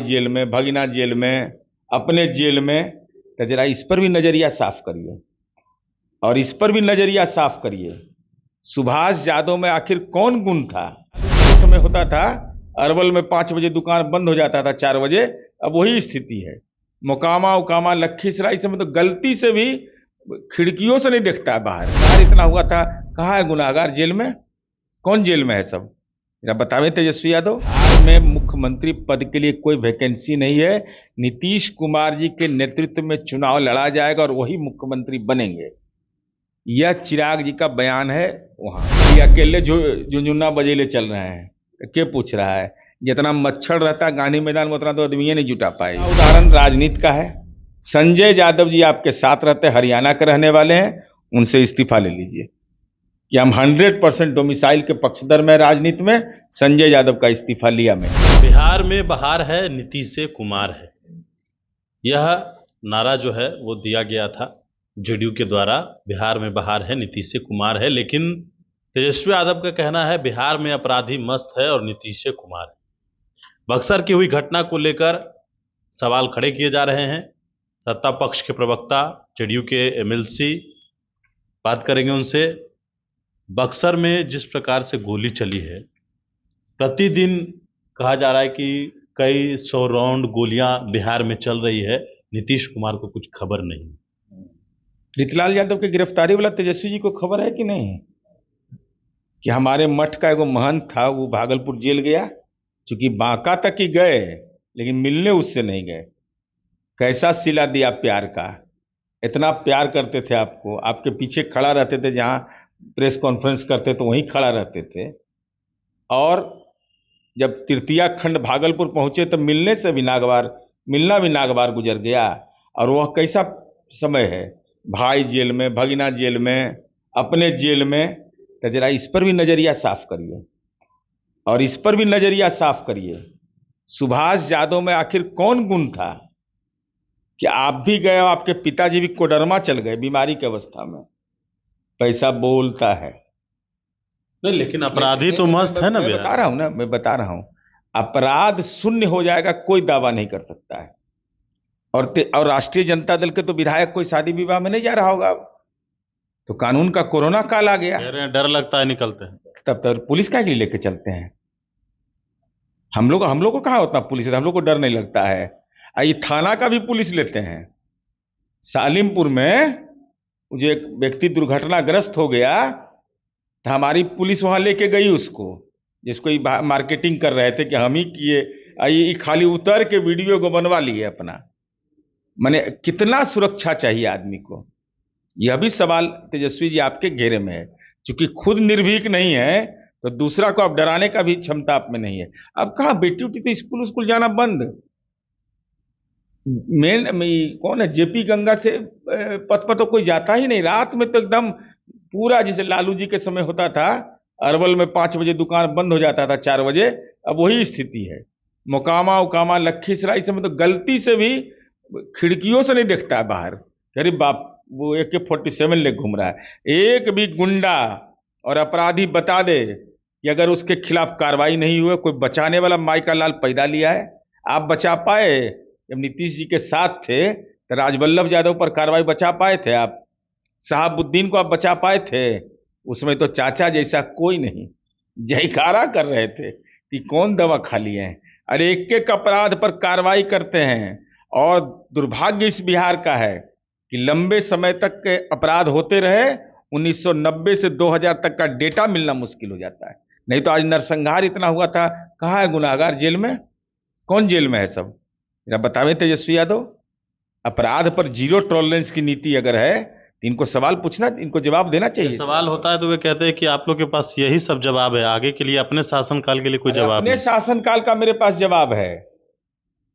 Jail में, भगीना jail में, अपने जेल में, तो जरा इस पर भी नजरिया साफ करिए। और इस पर भी नजरिया साफ करिए, सुभाष यादव में आखिर कौन गुण था? उस समय होता था अरवल में 5 बजे दुकान बंद हो जाता था, 4 बजे। अब वही स्थिति है। मोकामा उकामा लखीसराय समय तो गलती से भी खिड़कियों से नहीं देखता है बाहर। इतना हुआ था, कहाँ है गुनाहगार? जेल में। कौन जेल में है? सब जरा बतावे तेजस्वी यादव। बिहार में मुख्यमंत्री पद के लिए कोई वैकेंसी नहीं है। नीतीश कुमार जी के नेतृत्व में चुनाव लड़ा जाएगा और वही मुख्यमंत्री बनेंगे। यह चिराग जी का बयान है। वहां ये अकेले झुनझुना बजेले चल रहे हैं, के पूछ रहा है? जितना मच्छर रहता है गांधी मैदान में, उतना तो आदमी नहीं जुटा पाए। उदाहरण राजनीति का है। संजय यादव जी आपके साथ रहते, हरियाणा के रहने वाले हैं, उनसे इस्तीफा ले लीजिए कि हम 100% डोमिसाइल के पक्षधर में राजनीति में। संजय यादव का इस्तीफा लिया मैं। बिहार में बहार है, नीतीश कुमार है, यह नारा जो है वो दिया गया था जेडीयू के द्वारा। बिहार में बहार है, नीतीश कुमार है, लेकिन तेजस्वी यादव का कहना है बिहार में अपराधी मस्त है और नीतीश कुमार है। बक्सर की हुई घटना को लेकर सवाल खड़े किए जा रहे हैं। सत्ता पक्ष के प्रवक्ता जेडीयू के एमएलसी बात करेंगे उनसे। बक्सर में जिस प्रकार से गोली चली है, प्रतिदिन कहा जा रहा है कि कई 100 राउंड गोलियां बिहार में चल रही है, नीतीश कुमार को कुछ खबर नहीं। प्रीतलाल यादव की गिरफ्तारी वाला तेजस्वी जी को खबर है कि नहीं? कि हमारे मठ का एगो महंत था, वो भागलपुर जेल गया, चूंकि बांका तक ही गए लेकिन मिलने उससे नहीं गए। कैसा सिला दिया प्यार का! इतना प्यार करते थे आपको, आपके पीछे खड़ा रहते थे, जहां प्रेस कॉन्फ्रेंस करते तो वहीं खड़ा रहते थे। और जब तृतीया खंड भागलपुर पहुंचे तो मिलना भी नागवार गुजर गया। और वह कैसा समय है, भाई जेल में, भगीना जेल में, अपने जेल में, तो जरा इस पर भी नजरिया साफ करिए। और इस पर भी नजरिया साफ करिए, सुभाष यादव में आखिर कौन गुण था कि आप भी गए और आपके पिताजी भी कोडरमा चल गए बीमारी की अवस्था में? पैसा बोलता है। नहीं, लेकिन अपराधी तो मस्त है ना। मैं बता रहा हूं, अपराध शून्य हो जाएगा कोई दावा नहीं कर सकता है। और राष्ट्रीय जनता दल के तो विधायक कोई शादी विवाह में नहीं जा रहा होगा अब। तो कानून का कोरोना काल आ गया, डर लगता है निकलते हैं। तब तक पुलिस क्या के लिए लेके चलते हैं? हम लोग को कहाँ उतना पुलिस है, हम लोग को डर नहीं लगता है। ये थाना का भी पुलिस लेते हैं। सालिमपुर में जो एक व्यक्ति दुर्घटनाग्रस्त हो गया, तो हमारी पुलिस वहां लेके गई उसको, जिसको मार्केटिंग कर रहे थे कि हम ही किए, ये खाली उतर के वीडियो को बनवा लिए अपना। माने कितना सुरक्षा चाहिए आदमी को? यह भी सवाल तेजस्वी जी आपके घेरे में है। क्योंकि खुद निर्भीक नहीं है तो दूसरा को आप डराने का भी क्षमता आप में नहीं है। अब कहाँ बेटी उठी तो स्कूल जाना बंद। कौन है, जेपी गंगा से पथ पर तो कोई जाता ही नहीं। रात में तो एकदम पूरा, जैसे लालू जी के समय होता था, अरवल में 5 बजे दुकान बंद हो जाता था, 4 बजे। अब वही स्थिति है। मोकामा उकामा लखीसराय समय तो गलती से भी खिड़कियों से नहीं देखता है बाहर। अरे बाप, वो AK-47 ले घूम रहा है। एक भी गुंडा और अपराधी बता दे कि अगर उसके खिलाफ कार्रवाई नहीं हुई, कोई बचाने वाला माई का लाल पैदा लिया है? आप बचा पाए? जब नीतीश जी के साथ थे तो राजवल्लभ यादव पर कार्रवाई बचा पाए थे आप? शहाबुद्दीन को आप बचा पाए थे? उसमें तो चाचा जैसा कोई नहीं, जयकारा कर रहे थे कि कौन दवा खा लिए हैं। अरे एक एक अपराध पर कार्रवाई करते हैं। और दुर्भाग्य इस बिहार का है कि लंबे समय तक के अपराध होते रहे। 1990 से 2000 तक का डेटा मिलना मुश्किल हो जाता है। नहीं तो आज नरसंहार इतना हुआ था, कहाँ है गुनाहगार? जेल में। कौन जेल में है? सब जरा बतावे तेजस्वी यादव। अपराध पर जीरो टॉलरेंस की नीति अगर है तो इनको सवाल पूछना, इनको जवाब देना चाहिए। सवाल होता है तो वे कहते हैं कि आप लोग के पास यही सब जवाब है, आगे के लिए, अपने शासनकाल के लिए कोई जवाब अपने नहीं। शासनकाल का मेरे पास जवाब है।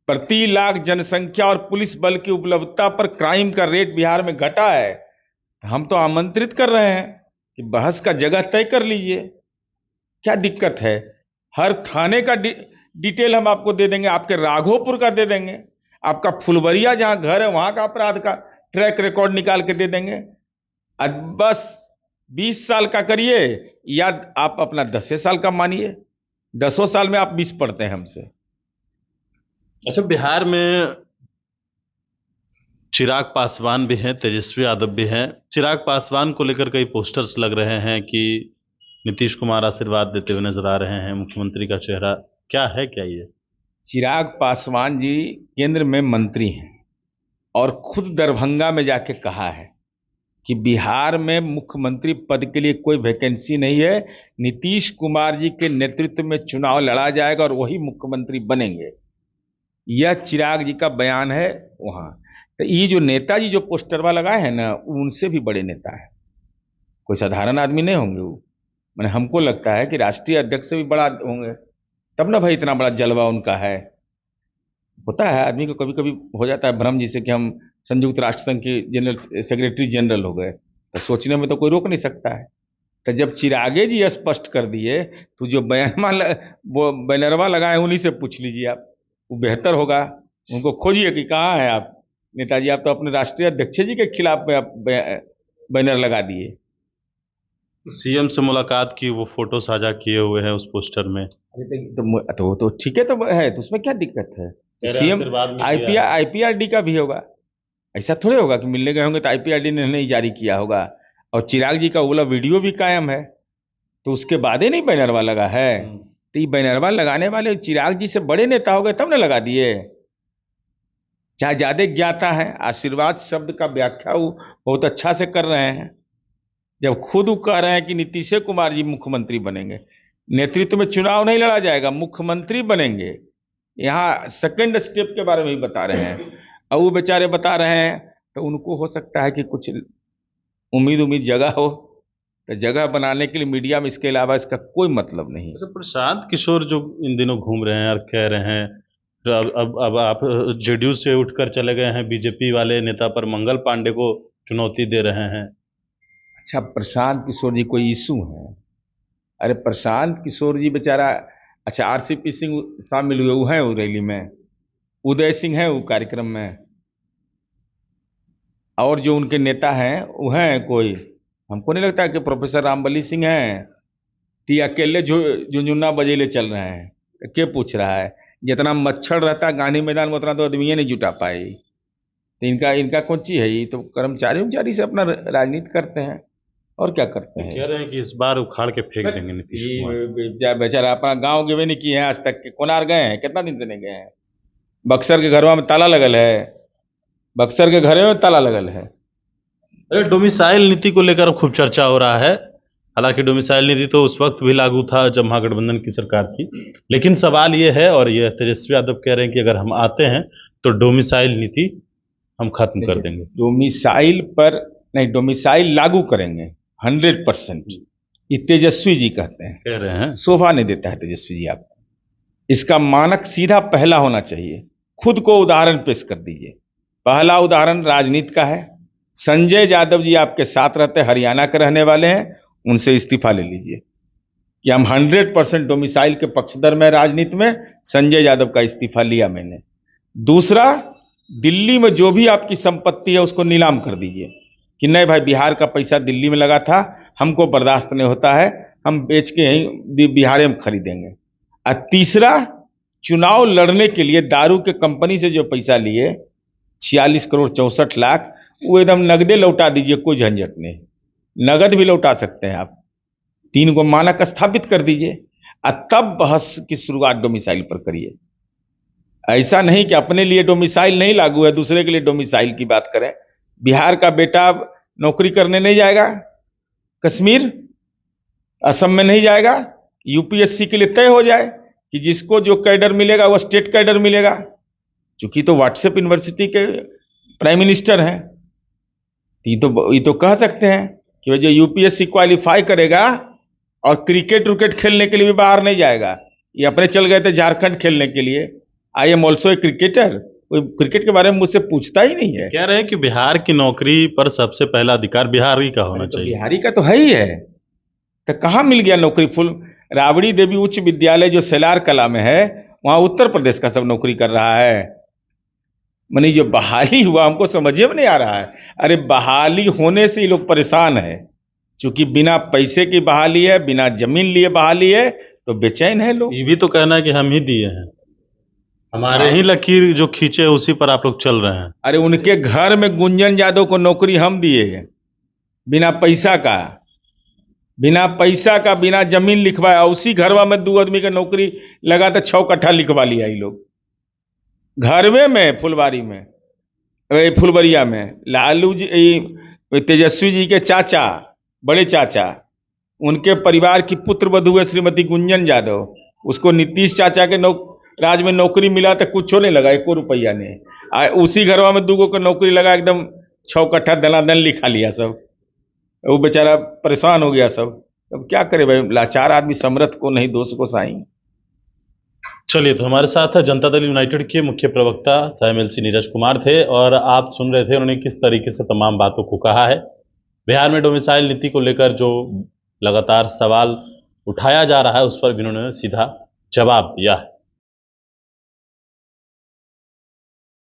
प्रति लाख जनसंख्या और पुलिस बल की उपलब्धता पर क्राइम का रेट बिहार में घटा है। हम तो आमंत्रित कर रहे हैं कि बहस का जगह तय कर लीजिए। क्या दिक्कत है? हर थाने का डिटेल हम आपको दे देंगे, आपके राघोपुर का दे देंगे, आपका फुलवरिया जहां घर है वहां का अपराध का ट्रैक रिकॉर्ड निकाल के दे देंगे। आज बस 20 साल का करिए, या आप अपना 10 साल का मानिए। 10 साल में आप 20 पढ़ते हैं हमसे। अच्छा, बिहार में चिराग पासवान भी हैं, तेजस्वी यादव भी हैं। चिराग पासवान को लेकर कई पोस्टर्स लग रहे हैं कि नीतीश कुमार आशीर्वाद देते हुए नजर आ रहे हैं, मुख्यमंत्री का चेहरा क्या है, क्या ये? चिराग पासवान जी केंद्र में मंत्री हैं और खुद दरभंगा में जाके कहा है कि बिहार में मुख्यमंत्री पद के लिए कोई वैकेंसी नहीं है, नीतीश कुमार जी के नेतृत्व में चुनाव लड़ा जाएगा और वही मुख्यमंत्री बनेंगे। यह चिराग जी का बयान है वहां। तो ये जो नेताजी जो पोस्टरवा लगाए हैं ना, उनसे भी बड़े नेता है, कोई साधारण आदमी नहीं होंगे वो। मैंने हमको लगता है कि राष्ट्रीय अध्यक्ष से भी बड़ा होंगे, तब ना भाई इतना बड़ा जलवा उनका है। होता है आदमी को कभी कभी हो जाता है भ्रम, जिसे कि हम संयुक्त राष्ट्र संघ के जनरल सेक्रेटरी जनरल हो गए, तो सोचने में तो कोई रोक नहीं सकता है। तो जब चिरागे जी स्पष्ट कर दिए, तो जो वो बैनरवा लगाए उन्हीं से पूछ लीजिए आप, वो बेहतर होगा। उनको खोजिए कि कहाँ है आप नेताजी, आप तो अपने राष्ट्रीय अध्यक्ष जी के खिलाफ में आप बैनर लगा दिए। सीएम से मुलाकात की वो फोटो साझा किए हुए हैं उस पोस्टर में। अरे तो वो तो ठीक है, तो है तो उसमें क्या दिक्कत है? कह रहे सीएम आशीर्वाद में दिया है। आईपीआरडी का भी होगा। ऐसा थोड़े होगा कि मिलने गए होंगे तो आईपीआरडी ने नहीं जारी किया होगा। और चिराग जी का बोला वीडियो भी कायम है, तो उसके बाद ही नहीं बैनरवा लगा है। तो ये बैनरवा लगाने वाले चिराग जी से बड़े नेता हो गए तब न लगा दिए। चाहे ज्यादा ज्ञाता है, आशीर्वाद शब्द का व्याख्या वो बहुत अच्छा से कर रहे हैं। जब खुद वो कह रहे हैं कि नीतीश कुमार जी मुख्यमंत्री बनेंगे, नेतृत्व में चुनाव नहीं लड़ा जाएगा, मुख्यमंत्री बनेंगे, यहाँ सेकंड स्टेप के बारे में भी बता रहे हैं। और वो बेचारे बता रहे हैं, तो उनको हो सकता है कि कुछ उम्मीद जगह हो, तो जगह बनाने के लिए मीडिया में इसके अलावा इसका कोई मतलब नहीं। अच्छा, प्रशांत किशोर जो इन दिनों घूम रहे हैं और कह रहे हैं, तो अब आप जेडीयू से उठकर चले गए हैं, बीजेपी वाले नेता पर मंगल पांडे को चुनौती दे रहे हैं। अच्छा, प्रशांत किशोर जी कोई इशू है? अरे प्रशांत किशोर जी बेचारा, अच्छा आरसीपी सिंह शामिल हुए, वो हैं वो रैली में, उदय सिंह है वो कार्यक्रम में, और जो उनके नेता हैं वो हैं कोई, हमको नहीं लगता कि प्रोफेसर रामबली सिंह हैं। कि अकेले झुनझुना बजेले चल रहे हैं, तो के पूछ रहा है? जितना मच्छर रहता है गांधी मैदान में उतना तो आदमी नहीं जुटा पाए। तो इनका इनका कौन चीज है? ये तो कर्मचारी उमचारी से अपना राजनीति करते हैं, और क्या करते हैं। कह रहे हैं कि इस बार उखाड़ के फेंक देंगे नीतीश कुमार। बेचारा अपना गांव गए नहीं किए हैं आज तक के, कोनार गए हैं? कितना दिन से नहीं गए हैं? बक्सर के घरवा में ताला लगल है, बक्सर के घरे में ताला लगल है। अरे, डोमिसाइल नीति को लेकर खूब चर्चा हो रहा है। हालांकि डोमिसाइल नीति तो उस वक्त भी लागू था जब महागठबंधन की सरकार थी, लेकिन सवाल ये है, और ये तेजस्वी यादव कह रहे हैं कि अगर हम आते हैं तो डोमिसाइल नीति हम खत्म कर देंगे। डोमिसाइल पर नहीं, डोमिसाइल लागू करेंगे 100%। ये तेजस्वी जी कहते हैं, कह रहे हैं। शोभा नहीं देता है तेजस्वी जी आपको। इसका मानक सीधा पहला होना चाहिए। खुद को उदाहरण पेश कर दीजिए। पहला उदाहरण राजनीति का है। संजय यादव जी आपके साथ रहते, हरियाणा के रहने वाले हैं, उनसे इस्तीफा ले लीजिए कि हम 100% डोमिसाइल के पक्षधर में राजनीति में। संजय यादव का इस्तीफा लिया मैंने। दूसरा, दिल्ली में जो भी आपकी संपत्ति है उसको नीलाम कर दीजिए कि नहीं भाई, बिहार का पैसा दिल्ली में लगा था, हमको बर्दाश्त नहीं होता है, हम बेच के यहीं बिहार में खरीदेंगे। और तीसरा, चुनाव लड़ने के लिए दारू के कंपनी से जो पैसा लिए 46 करोड़ 64 लाख, वो एकदम नगदे लौटा दीजिए, कोई झंझट नहीं। नगद भी लौटा सकते हैं आप। 3 को मानक स्थापित कर दीजिए और तब बहस की शुरुआत डोमिसाइल पर करिए। ऐसा नहीं कि अपने लिए डोमिसाइल नहीं लागू है, दूसरे के लिए डोमिसाइल की बात करें। बिहार का बेटा नौकरी करने नहीं जाएगा कश्मीर, असम में नहीं जाएगा, यूपीएससी के लिए तय हो जाए कि जिसको जो कैडर मिलेगा वो स्टेट कैडर मिलेगा। चूंकि तो व्हाट्सएप यूनिवर्सिटी के प्राइम मिनिस्टर हैं, ये तो कह सकते हैं कि जो यूपीएससी क्वालिफाई करेगा और क्रिकेट विकेट खेलने के लिए भी बाहर नहीं जाएगा। ये अपने चल गए थे झारखंड खेलने के लिए। I am also a cricketer, कोई क्रिकेट के बारे में मुझसे पूछता ही नहीं है। कह रहे हैं कि बिहार की नौकरी पर सबसे पहला अधिकार बिहारी का होना चाहिए। बिहारी का तो है ही है, तो कहाँ मिल गया नौकरी? फुल राबड़ी देवी उच्च विद्यालय जो सेलार कला में है, वहां उत्तर प्रदेश का सब नौकरी कर रहा है। मनी जो बहाली हुआ हमको समझ में नहीं आ रहा है। अरे बहाली होने से ही लोग परेशान है, क्योंकि बिना पैसे की बहाली है, बिना जमीन लिए बहाली है, तो बेचैन है लोग। ये भी तो कहना है कि हम ही दिए हैं। हमारे ही लकीर जो खींचे उसी पर आप लोग चल रहे हैं। अरे उनके घर में गुंजन यादव को नौकरी हम दिए, बिना पैसा का, बिना जमीन लिखवाया, उसी घरवा में 2 आदमी का नौकरी लगा तो 6 कट्ठा लिखवा लिया ये लोग घरवे में, फुलवारी में, फुलवरिया में। लालू जी, तेजस्वी जी के चाचा, बड़े चाचा, उनके परिवार की पुत्र वधू है श्रीमती गुंजन यादव, उसको नीतीश चाचा के राज में नौकरी मिला तो कुछ नहीं लगा, 1 रुपया नहीं। उसी घरवा में 2 को नौकरी लगा, एकदम 6 कट्ठा दनादन लिखा लिया सब। वो बेचारा परेशान हो गया सब। अब क्या करे भाई, लाचार आदमी समर्थ को नहीं दोष को साई। चलिए, तो हमारे साथ जनता दल यूनाइटेड के मुख्य प्रवक्ता SAMLC नीरज कुमार थे और आप सुन रहे थे उन्होंने किस तरीके से तमाम बातों को कहा है। बिहार में डोमिसाइल नीति को लेकर जो लगातार सवाल उठाया जा रहा है उस पर भी उन्होंने सीधा जवाब दिया है।